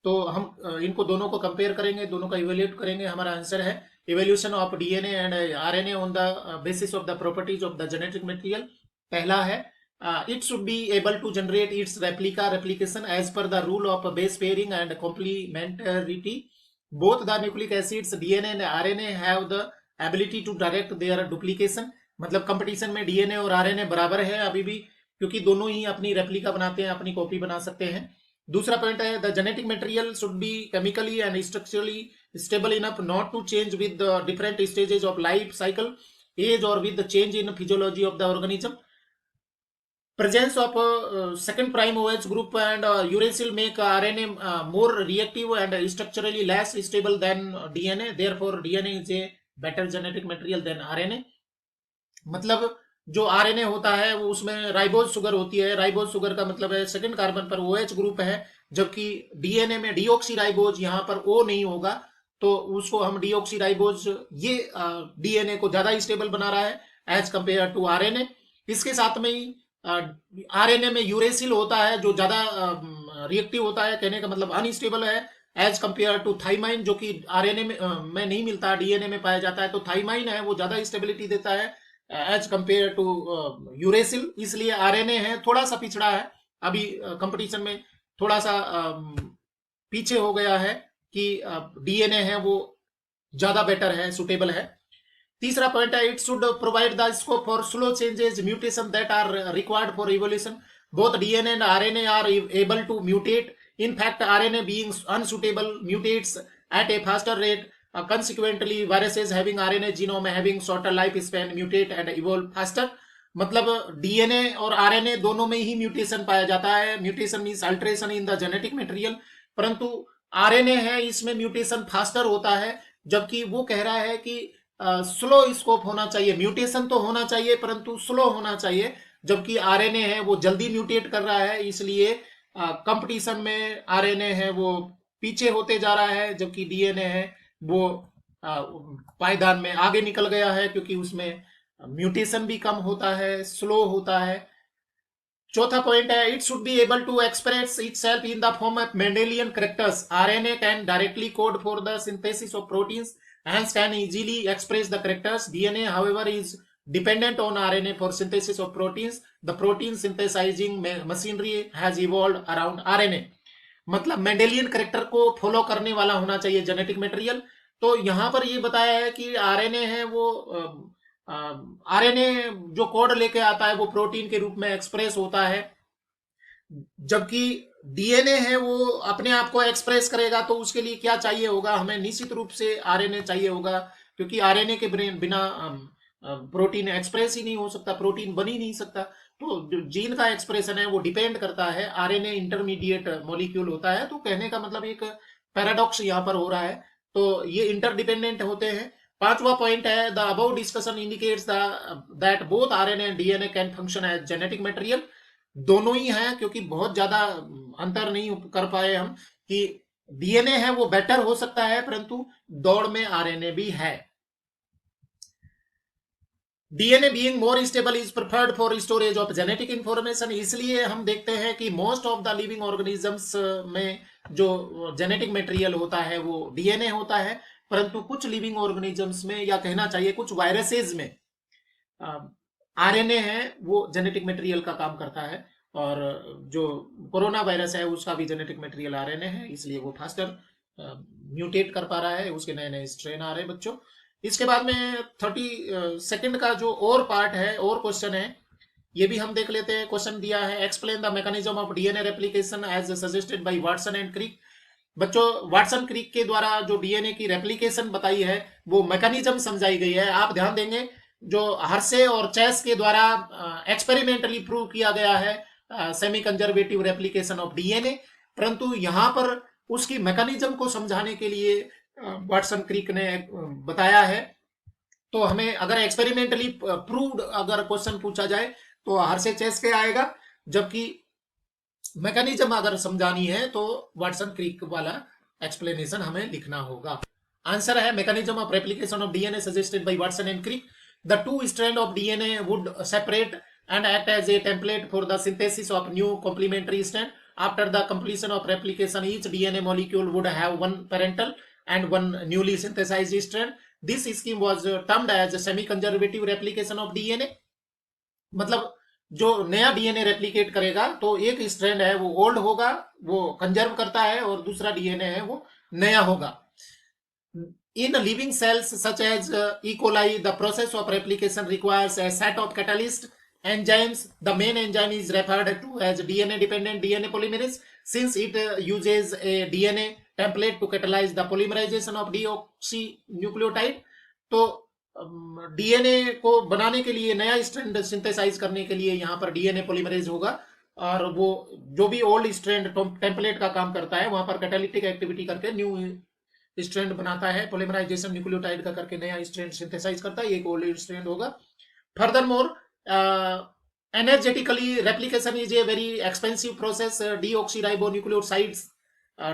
तो हम इनको दोनों को कंपेयर करेंगे, दोनों का इवेल्यूट करेंगे। हमारा आंसर है evaluation of DNA and RNA on the basis of the properties of the genetic material। पहला है it should be able to generate its replication as per the rule of base pairing and complementarity। both the nucleic acids DNA and RNA have the ability to direct their duplication। मतलब कंपटीशन में DNA और RNA बराबर है अभी भी, क्योंकि दोनों ही अपनी रेप्लिका बनाते हैं, अपनी कॉपी बना सकते हैं। दूसरा पॉइंट है the genetic material should be chemically and structurally stable enough not to change with the different stages of life cycle age और with the change in physiology of the organism. presence of second prime OH group and uracil make RNA more reactive and structurally less stable than DNA. Therefore DNA is a better genetic material than RNA. मतलब जो आरएनए होता है वो उसमें राइबोज शुगर होती है। राइबोज शुगर का मतलब है सेकंड कार्बन पर OH ग्रुप है, जबकि डीएनए में डीऑक्सी राइबोज यहाँ पर O नहीं होगा, तो उसको हम डीऑक्सी राइबोज, ये डीएनए को ज्यादा स्टेबल बना रहा है एज कंपेयर टू आरएनए। इसके साथ में ही आरएनए में यूरेसिल होता है जो ज्यादा रिएक्टिव होता है, कहने का मतलब अनस्टेबल है एज कंपेयर टू थाइमाइन, जो कि आरएनए में नहीं मिलता, डीएनए में पाया जाता है। तो थाइमाइन है वो ज्यादा स्टेबिलिटी देता है एज कंपेयर टू यूरेसिल। इसलिए आरएनए है थोड़ा सा पिछड़ा है, अभी कंपटीशन में थोड़ा सा पीछे हो गया है कि डीएनए है वो ज्यादा बेटर है, सुटेबल है। तीसरा पॉइंट है, it should provide the scope for slow changes mutation that are required for evolution. Both DNA and RNA are able to mutate. In fact, RNA being unsuitable mutates at a faster rate. Consequently, viruses having RNA genome having shorter lifespan mutate and evolve faster. मतलब डीएनए और आरएनए दोनों में ही म्यूटेशन पाया जाता है। Mutation means alteration in the genetic material, परंतु आरएनए है इसमें म्यूटेशन फास्टर होता है, जबकि वो कह रहा है कि स्लो स्कोप होना चाहिए। म्यूटेशन तो होना चाहिए परंतु स्लो होना चाहिए, जबकि आरएनए है वो जल्दी म्यूटेट कर रहा है, इसलिए कंपटीशन में आरएनए है वो पीछे होते जा रहा है, जबकि डीएनए है वो पायदान में आगे निकल गया है, क्योंकि उसमें म्यूटेशन भी कम होता है, स्लो होता है। चौथा पॉइंट है, it should be able to express itself in the form of Mendelian characters. RNA can directly code for the synthesis of proteins hence can easily express the characters. DNA however is dependent on RNA for synthesis of proteins. The protein synthesizing machinery has evolved around RNA. मतलब मेंडेलियन करेक्टर को फॉलो करने वाला होना चाहिए जेनेटिक मटेरियल। तो यहां पर ये बताया है कि आरएनए है वो आरएनए जो कोड लेके आता है वो प्रोटीन के रूप में एक्सप्रेस होता है, जबकि डीएनए है वो अपने आप को एक्सप्रेस करेगा। तो उसके लिए क्या चाहिए होगा, हमें निश्चित रूप से आरएनए चाहिए होगा, क्योंकि आरएनए के बिना प्रोटीन एक्सप्रेस ही नहीं हो सकता, प्रोटीन बन ही नहीं सकता। तो जो जीन का एक्सप्रेशन है वो डिपेंड करता है, आरएनए इंटरमीडिएट मॉलिक्यूल होता है। तो कहने का मतलब एक पैराडॉक्स यहाँ पर हो रहा है, तो ये इंटरडिपेंडेंट होते हैं। पांचवा पॉइंट है, the above discussion indicates that both RNA and DNA can function as genetic material. दोनों ही हैं, क्योंकि बहुत ज्यादा अंतर नहीं कर पाए हम कि डीएनए है वो बेटर हो सकता है, परंतु दौड़ में आरएनए भी है। DNA being more stable is preferred for storage of genetic information. इसलिए हम देखते हैं कि most of the living organisms में जो जेनेटिक मटेरियल होता है वो डीएनए होता है, परंतु कुछ लिविंग ऑर्गेनिजम्स में, या कहना चाहिए कुछ वायरसेज में, आरएनए है वो जेनेटिक मटेरियल का काम करता है। और जो कोरोना वायरस है उसका भी जेनेटिक मटेरियल आरएनए है, इसलिए वो फास्टर म्यूटेट कर पा रहा है, उसके नए नए स्ट्रेन आ रहे हैं बच्चों। इसके बाद में 32nd का जो और पार्ट है, और क्वेश्चन है, ये भी हम देख लेते हैं। क्वेश्चन दिया है, explain the mechanism of DNA replication as suggested by Watson and Crick. बच्चों वाटसन क्रिक के द्वारा जो डीएनए की रेप्लिकेशन बताई है वो मैकेनिज्म समझाई गई है। आप ध्यान देंगे, जो हर्से और चेस के द्वारा एक्सपेरिमेंटली प्रूव किया गया है semi conservative replication of DNA, परंतु यहां पर उसकी मैकेनिज्म को समझाने के लिए वाटसन क्रिक ने बताया है। तो हमें अगर एक्सपेरिमेंटली प्रूव्ड अगर क्वेश्चन पूछा जाए तो हर्से चेस के आएगा, जबकि मैकेनिज्म अगर समझानी है तो वाटसन क्रिक वाला एक्सप्लेनेशन हमें लिखना होगा। आंसर है, mechanism of replication of DNA suggested by Watson and Crick. The two strands of DNA would separate and act as a template for the synthesis of new complementary strand. After the completion of replication, each DNA molecule would have one parental and one newly synthesized strand. This scheme was termed as semi-conservative replication of DNA. मतलब जो नया डीएनए रेप्लिकेट करेगा तो एक स्ट्रैंड है वो ओल्ड होगा, वो कंजर्व करता है, और दूसरा डीएनए है वो नया होगा। In living cells such as E. coli, the process of replication requires a set of catalyst enzymes. The main enzyme is referred to as DNA-dependent DNA polymerase, since it uses a DNA template to catalyze the polymerization of deoxynucleotide. तो डीएनए को बनाने के लिए, नया स्ट्रैंड सिंथेसाइज करने के लिए यहाँ पर डीएनए पॉलीमरेज होगा, और वो जो भी ओल्ड स्ट्रैंड टेम्पलेट का काम करता है वहां पर कैटालिटिक एक्टिविटी करके न्यू स्ट्रैंड बनाता है, पोलिमराइजेशन न्यूक्लियोटाइड का करके नया स्ट्रैंड सिंथेसाइज करता है, एक ओल्ड स्ट्रैंड होगा। Further more, energetically replication is a very expensive process. Deoxyribonucleosides,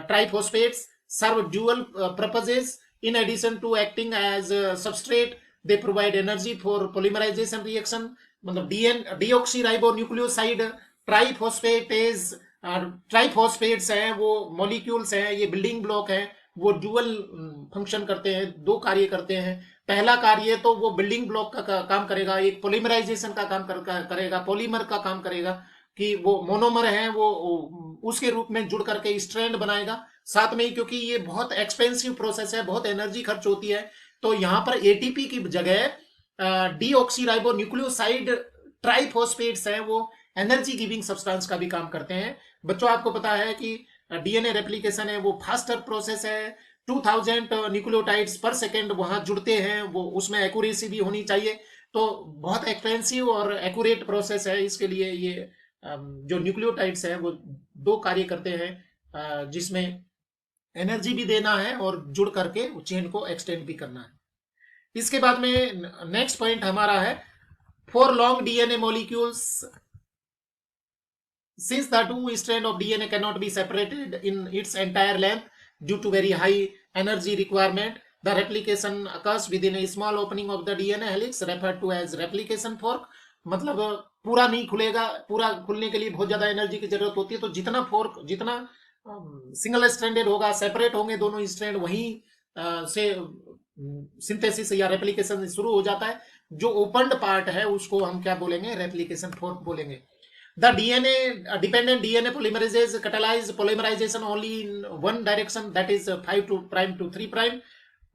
triphosphates serve dual purposes. In addition to acting as a substrate, they provide energy for polymerization reaction. मतलब deoxyribonucleoside ट्राइफॉस्फेटेज, ट्राइफॉस्फेट्स हैं, वो मॉलिक्यूल्स हैं, ये बिल्डिंग ब्लॉक हैं, वो डुअल फंक्शन करते हैं, दो कार्य करते हैं। पहला कार्य तो वो बिल्डिंग ब्लॉक का काम करेगा, एक पोलिमराइजेशन का काम करेगा, पॉलीमर का काम करेगा, कि वो मोनोमर है वो उसके रूप में जुड़ करके स्ट्रैंड बनाएगा। साथ में ही क्योंकि ये बहुत एक्सपेंसिव प्रोसेस है, बहुत एनर्जी खर्च होती है, तो यहाँ पर एटीपी की जगह डीऑक्सीराइबो न्यूक्लियोसाइड ट्राइफॉस्फेट्स हैं, वो एनर्जी गिविंग सब्सटेंस का भी काम करते हैं। बच्चों आपको पता है कि डीएनए रेप्लिकेशन है वो फास्टर प्रोसेस है, 2000 न्यूक्लियोटाइड्स पर सेकेंड वहां जुड़ते हैं, वो उसमें एक्यूरेसी भी होनी चाहिए, तो बहुत एक्सपेंसिव और एक्यूरेट प्रोसेस है। इसके लिए ये जो न्यूक्लियोटाइड्स है वो दो कार्य करते हैं, जिसमें एनर्जी भी देना है और जुड़ करके चेन को एक्सटेंड भी करना है। इसके बाद में नेक्स्ट पॉइंट हमारा है, for long DNA molecules, since the two strand of DNA cannot be separated in its entire length due to very high energy requirement, the replication occurs within a small opening of the DNA helix referred to as replication fork. मतलब पूरा नहीं खुलेगा, पूरा खुलने के लिए बहुत ज्यादा एनर्जी की जरूरत होती है, तो जितना फोर्क, जितना सिंगल स्ट्रैंडेड होगा, सेपरेट होंगे दोनों स्ट्रैंड, वहीं से सिंथेसिस या रेप्लिकेशन शुरू हो जाता है। जो ओपनड पार्ट है उसको हम क्या बोलेंगे, रेप्लिकेशन फोर्क बोलेंगे। The DNA dependent DNA polymerases catalyze polymerization only in one direction, that is 5 to prime to 3 prime.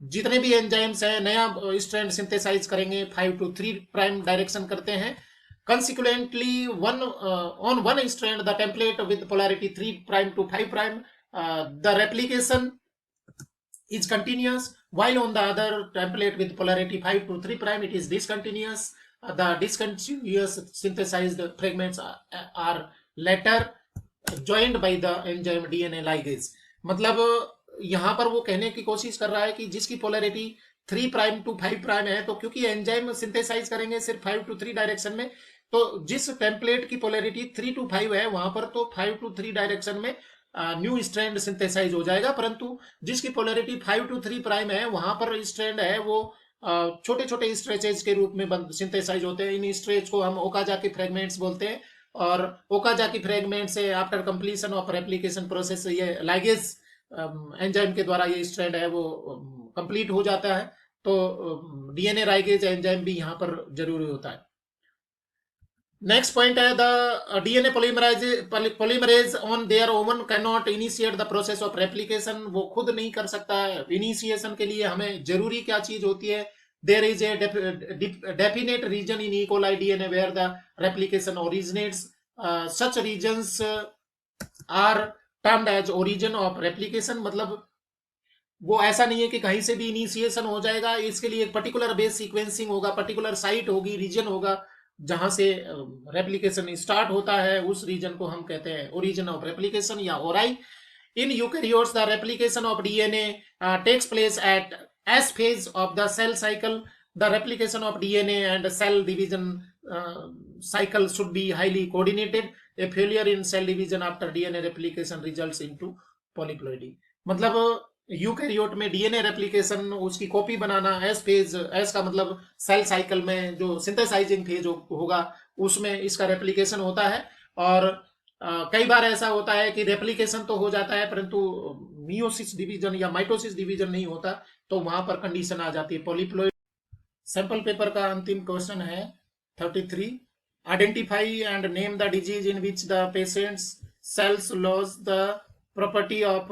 जितने भी एंजाइम्स हैं नया स्ट्रैंड सिंथेसाइज करेंगे 5 to 3 प्राइम डायरेक्शन करते हैं। Consequently, on one strand the template with polarity 3 prime to 5 prime, the replication is continuous, while on the other template with polarity 5 to 3 prime it is discontinuous. The discontinuous synthesized fragments are later joined by the enzyme DNA ligase. मतलब यहां पर वो कहने की कोशिश कर रहा है कि जिसकी पोलैरिटी 3 प्राइम टू 5 प्राइम है, तो क्योंकि एंजाइम सिंथेसाइज करेंगे सिर्फ 5 to 3 डायरेक्शन में, तो जिस टेम्पलेट की पोलैरिटी 3 to 5 है वहां पर तो 5 to 3 डायरेक्शन में न्यू स्ट्रैंड सिंथेसाइज हो जाएगा, परंतु जिसकी पोलैरिटी 5 to 3 प्राइम है वहां पर स्ट्रैंड है वो छोटे छोटे स्ट्रेचेज के रूप में सिंथेसाइज होते हैं। इन स्ट्रेच को हम ओकाजाकी फ्रेगमेंट्स बोलते हैं, और ओकाजाकी फ्रेगमेंट से after completion of replication process ये लाइगेज एंजाइम के द्वारा ये स्ट्रैंड है वो कंप्लीट हो जाता है, तो डीएनए लाइगेज एंजाइम भी यहाँ पर जरूरी होता है। नेक्स्ट पॉइंट है, the DNA polymerase on their own can not initiate the process of replication. वो खुद नहीं कर सकता है। इनिशिएशन के लिए हमें जरूरी क्या चीज होती है, there is a definite region in E coli DNA where the replication originates, such regions are termed as origin of replication. मतलब वो ऐसा नहीं है कि कहीं से भी इनिशिएशन हो जाएगा, इसके लिए एक पर्टिकुलर बेस सीक्वेंसिंग होगा, पर्टिकुलर साइट होगी, रीजन होगा जहां से रेप्लिकेशन स्टार्ट होता है, उस रीजन को हम कहते हैं ओरिजिन ऑफ रेप्लिकेशन या ori. In eukaryotes the replication of DNA takes place at S phase of the cell cycle. The replication of DNA and cell division cycle should be highly coordinated. A failure in cell division after DNA replication results into polyploidy. मतलब यूकैरियोट में डीएनए रेप्लिकेशन, उसकी कॉपी बनाना, एस फेज, एस का मतलब सेल साइकिल में जो सिंथेसाइजिंग फेज होगा उसमें इसका रेप्लिकेशन होता है, और कई बार ऐसा होता है कि रेप्लिकेशन तो हो जाता है परंतु मियोसिस डिवीजन या माइटोसिस डिवीजन नहीं होता, तो वहां पर कंडीशन आ जाती है पॉलीप्लोइड। सैंपल पेपर का अंतिम क्वेश्चन है 33. Identify and name the disease in which the patient's cells lose the property of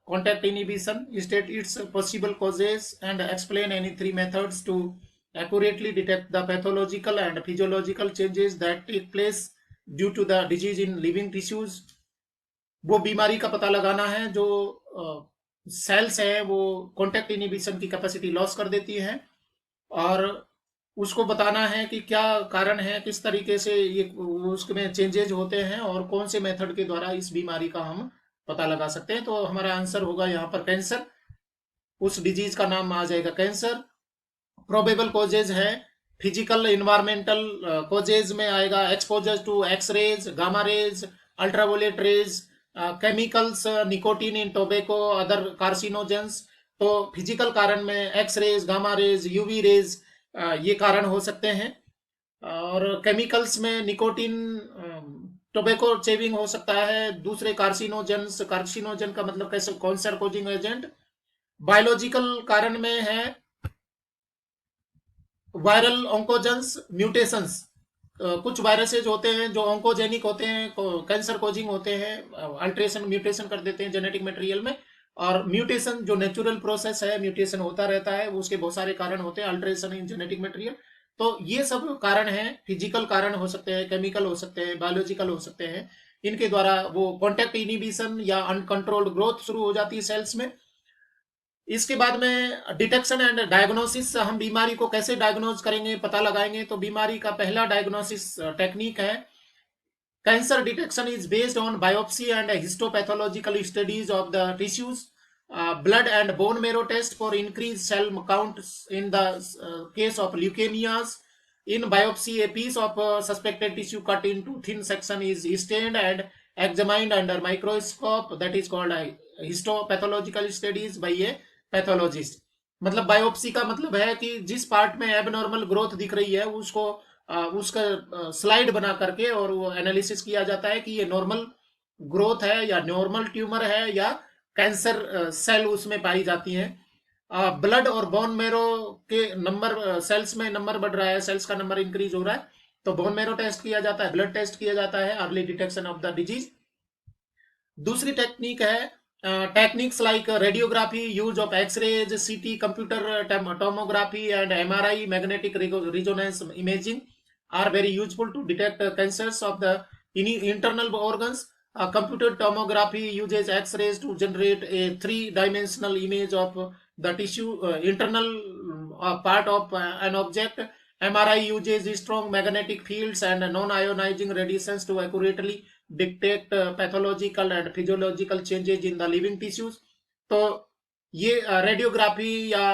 contact inhibition. State its possible causes and explain any 3 methods to accurately detect the pathological and physiological changes that take place due to the disease in living tissues. वो बीमारी का पता लगाना है जो सेल्स है वो कॉन्टैक्ट इनहिबिशन की कैपेसिटी लॉस कर देती है, और उसको बताना है कि क्या कारण है, किस तरीके से ये उसमें चेंजेज होते हैं और कौन से मेथड के द्वारा इस बीमारी का हम पता लगा सकते हैं। तो हमारा आंसर होगा यहाँ पर कैंसर, उस डिजीज का नाम आ जाएगा कैंसर। प्रोबेबल कॉजेज है फिजिकल इन्वायरमेंटल कॉजेज में आएगा exposure to X rays, gamma rays, ultraviolet rays, chemicals, nicotine in tobacco, other carcinogens. तो फिजिकल कारण में X rays, gamma rays, UV rays ये कारण हो सकते हैं। और केमिकल्स में निकोटीन, टोबैको चेविंग हो सकता है। दूसरे कार्सिनोजेंस, कार्सिनोजन का मतलब कैसे, कैंसर कोजिंग एजेंट। बायोलॉजिकल कारण में है वायरल ऑन्कोजेंस म्यूटेशंस, कुछ वायरसेज होते हैं जो ऑन्कोजेनिक होते हैं, कैंसर कोजिंग होते हैं, अल्ट्रेशन म्यूटेशन कर देते हैं जेनेटिक मटेरियल में। और म्यूटेशन जो नेचुरल प्रोसेस है, म्यूटेशन होता रहता है, उसके बहुत सारे कारण होते हैं, अल्ट्रेशन इन जेनेटिक मटेरियल। तो ये सब कारण हैं, फिजिकल कारण हो सकते हैं, केमिकल हो सकते हैं, बायोलॉजिकल हो सकते हैं। इनके द्वारा वो कॉन्टेक्ट इनिबिशन या अनकंट्रोल्ड ग्रोथ शुरू हो जाती है सेल्स में। इसके बाद में डिटेक्शन एंड डायग्नोसिस, हम बीमारी को कैसे डायग्नोज करेंगे, पता लगाएंगे। तो बीमारी का पहला डायग्नोसिस टेक्निक है cancer detection is based on biopsy and histopathological studies of the tissues, blood and bone marrow test for increased cell count in the case of leukemias. In biopsy, a piece of suspected tissue cut into thin section is stained and examined under microscope, that is called histopathological studies by a pathologist. मतलब बायोप्सी का मतलब है कि जिस पार्ट में एबनॉर्मल ग्रोथ दिख रही है उसको उसका स्लाइड बना करके और वो एनालिसिस किया जाता है कि ये नॉर्मल ग्रोथ है या नॉर्मल ट्यूमर है या कैंसर सेल उसमें पाई जाती हैं। ब्लड और बोन मेरो के नंबर, सेल्स में नंबर बढ़ रहा है, सेल्स का नंबर इंक्रीज हो रहा है, तो बोन मेरो टेस्ट किया जाता है, ब्लड टेस्ट किया जाता है, early detection of the disease. दूसरी टेक्निक है techniques like radiography, use of x-rays, CT, computer tomography and MRI, magnetic resonance imaging are very useful to detect cancers of the internal organs. Computer tomography uses X-rays to generate a three-dimensional image of the tissue internal part of an object. MRI uses strong magnetic fields and non-ionizing radiations to accurately detect pathological and physiological changes in the living tissues. तो ये रेडियोग्राफी या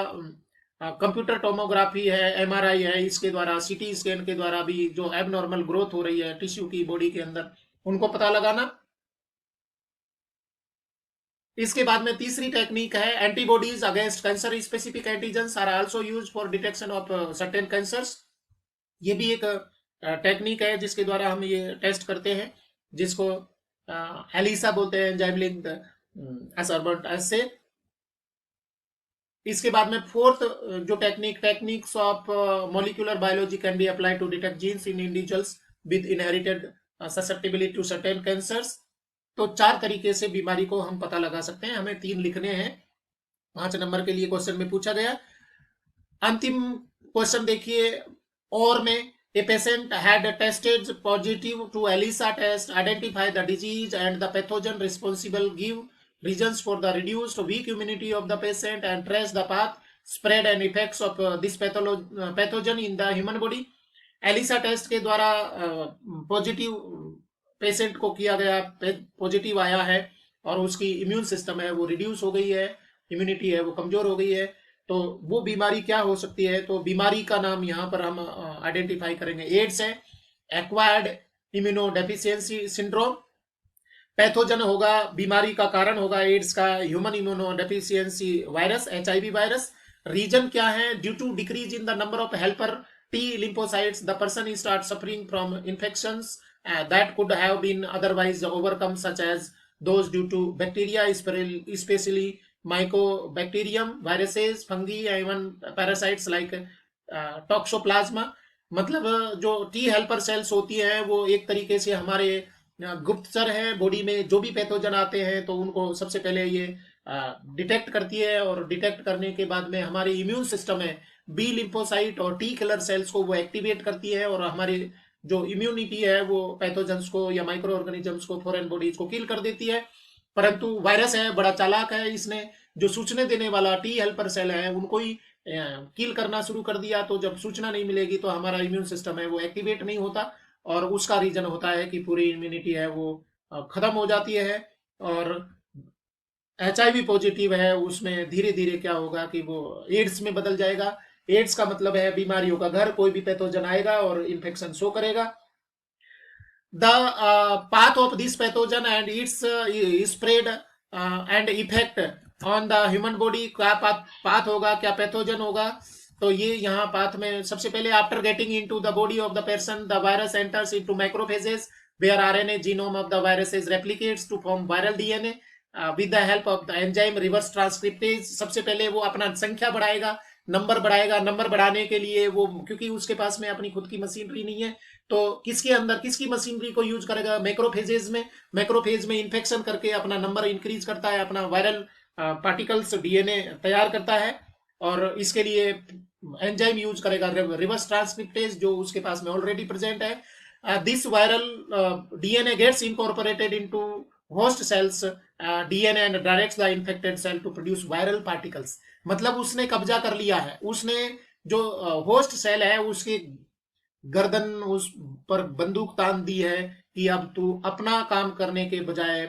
कंप्यूटर टोमोग्राफी है, एमआरआई है, इसके द्वारा, सीटी स्कैन के द्वारा भी जो एबनॉर्मल ग्रोथ हो रही है टिश्यू की बॉडी के अंदर, उनको पता लगाना। इसके बाद में तीसरी टेक्निक है antibodies against cancer specific antigens are also use for detection of certain cancers. ये भी एक टेक्निक है जिसके द्वारा हम ये टेस्ट करते हैं, जिसको एलिसा बोलते हैं, एंजाइम लिंक्ड असॉर्बेंट से। इसके बाद में फोर्थ जो techniques of molecular biology can be applied to detect genes in individuals with inherited susceptibility to certain cancers. तो चार तरीके से बीमारी को हम पता लगा सकते हैं, हमें तीन लिखने हैं। 5 नंबर के लिए क्वेश्चन में पूछा गया। अंतिम क्वेश्चन देखिए, और में a patient had tested positive to ELISA test, identify the disease and the pathogen responsible, give reasons for the reduced weak immunity of the patient and trace the path, spread and effects of this pathogen in the human body. ELISA test के द्वारा पॉजिटिव पेशेंट को किया गया, पॉजिटिव आया है और उसकी इम्यून सिस्टम है वो रिड्यूस हो गई है, इम्यूनिटी है वो कमजोर हो गई है, तो वो बीमारी क्या हो सकती है। तो बीमारी का नाम यहाँ पर हम आइडेंटिफाई करेंगे, एड्स है, एक्वायर्ड इम्यूनोडेफिशिएंसी सिंड्रोम। पैथोजन होगा, बीमारी का कारण होगा एड्स का, human immunodeficiency virus, HIV virus. Reason क्या है, due to decrease in the number of helper T lymphocytes, the person starts suffering from infections that could have been otherwise overcome, such as those due to bacteria, especially mycobacterium, viruses, fungi, even parasites like toxoplasma। मतलब जो टी हेल्पर सेल्स होती हैं वो एक तरीके से हमारे गुप्तचर हैं, बॉडी में जो भी पैथोजन आते हैं तो उनको सबसे पहले ये डिटेक्ट करती है, और डिटेक्ट करने के बाद में हमारे इम्यून सिस्टम है, बी लिम्फोसाइट और टी किलर सेल्स को वो एक्टिवेट करती है और हमारी जो इम्यूनिटी है वो पैथोजेंस को या माइक्रो ऑर्गेनिजम्स को, फॉरेन बॉडीज को किल कर देती है। परंतु वायरस है बड़ा चालाक है, इसने जो सूचने देने वाला टी हेल्पर सेल है उनको ही किल करना शुरू कर दिया, तो जब सूचना नहीं मिलेगी तो हमारा इम्यून सिस्टम है वो एक्टिवेट नहीं होता, और उसका रीजन होता है कि पूरी इम्यूनिटी है वो खत्म हो जाती है। और HIV पॉजिटिव है उसमें धीरे धीरे क्या होगा कि वो एड्स में बदल जाएगा। एड्स का मतलब है बीमारियों का घर, कोई भी पैथोजन आएगा और इन्फेक्शन शो करेगा। The path of this pathogen and its spread and effect on the human body, क्या पाथ होगा, क्या पैथोजन होगा। तो ये यहाँ पाथ में सबसे पहले, after getting into the body of the person the virus enters into macrophages where RNA genome of the viruses replicates to form viral DNA with the help of the enzyme reverse transcriptase। सबसे पहले वो अपना संख्या बढ़ाएगा, नंबर बढ़ाएगा। नंबर बढ़ाने के लिए वो, क्योंकि उसके पास में अपनी खुद की मशीनरी नहीं है, तो किसके अंदर किसकी मशीनरी को यूज करेगा, मैक्रोफेजेज में। मैक्रोफेज में इन्फेक्शन करके अपना नंबर इंक्रीज करता है, अपना वायरल पार्टिकल्स DNA तैयार करता है, और इसके लिए एंजाइम यूज करेगा रिवर्स ट्रांसक्रिप्टेज, जो उसके पास में ऑलरेडी प्रेजेंट है। This viral DNA gets incorporated into host cells DNA and directs the infected cell to produce viral particles। मतलब उसने कब्जा कर लिया है, उसने जो होस्ट सेल है उसकी गर्दन उस पर बंदूक तान दी है कि अब तू अपना काम करने के बजाय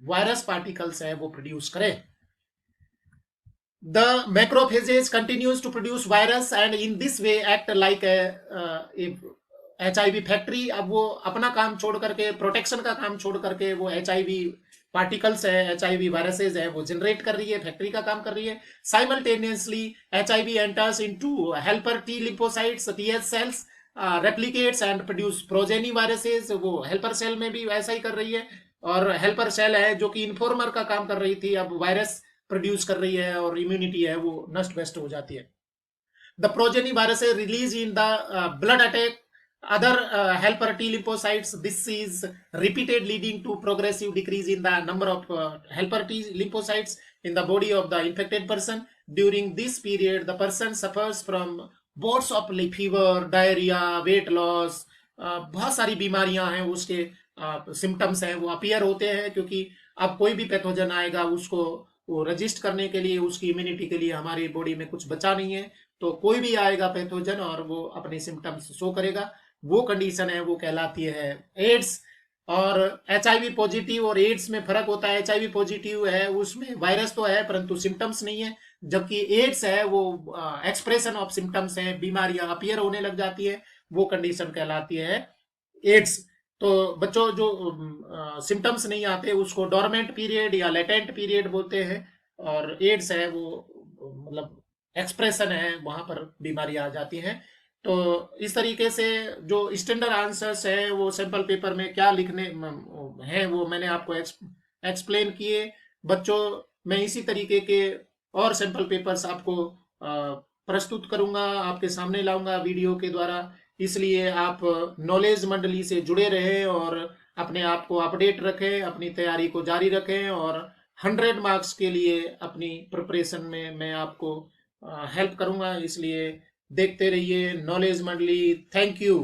वायरस पार्टिकल्स है वो प्रोड्यूस करे। The macrophages continues to produce virus and in this way act like a HIV factory. अब वो अपना काम छोड़ करके, प्रोटेक्शन का काम छोड़ करके, वो HIV पार्टिकल्स है, HIV वायरसेज है वो जनरेट कर रही है, फैक्ट्री का काम कर रही है। Simultaneously HIV enters into helper T lymphocytes TH cells, replicates and produce progeny viruses. वो हेल्पर सेल में भी वैसा ही कर रही है, और हेल्पर सेल है जो कि इन्फॉर्मर का काम कर रही थी, अब वायरस प्रोड्यूस कर रही है, और इम्यूनिटी है वो नष्ट वेस्ट हो जाती है। The progeny virus release in the blood attack other helper T lymphocytes। This is repeated leading to progressive decrease in the number of helper T lymphocytes in the body of the infected person। During this period the person suffers from bouts of fever, diarrhea, weight loss। बहुत सारी बीमारियां हैं उसके सिम्टम्स हैं वो अपीयर होते हैं, क्योंकि अब कोई भी पैथोजन आएगा उसको वो रजिस्ट करने के लिए, उसकी इम्यूनिटी के लिए हमारी बॉडी में कुछ बचा नहीं है, तो कोई भी आएगा पैथोजन और वो अपने सिम्टम्स शो करेगा। वो कंडीशन है वो कहलाती है एड्स। और HIV पॉजिटिव और एड्स में फर्क होता है। HIV पॉजिटिव है उसमें वायरस तो है परंतु सिम्टम्स नहीं है, जबकि एड्स है वो एक्सप्रेशन ऑफ सिम्टम्स है, बीमारियां अपीयर होने लग जाती है, वो कंडीशन कहलाती है एड्स। तो बच्चों जो सिम्टम्स नहीं आते उसको डोरमेंट पीरियड या लेटेंट पीरियड बोलते हैं, और एड्स है वो मतलब एक्सप्रेशन है, वहां पर बीमारी आ जाती है। तो इस तरीके से जो स्टैंडर्ड आंसर्स है वो सैंपल पेपर में क्या लिखने हैं वो मैंने आपको एक्सप्लेन किए। बच्चों मैं इसी तरीके के और सैंपल पेपर्स आपको प्रस्तुत करूंगा, आपके सामने लाऊंगा वीडियो के द्वारा। इसलिए आप नॉलेज मंडली से जुड़े रहें और अपने आप को अपडेट रखें, अपनी तैयारी को जारी रखें, और 100 मार्क्स के लिए अपनी प्रिपरेशन में मैं आपको हेल्प करूंगा। इसलिए देखते रहिए नॉलेज मंडली। Thank you.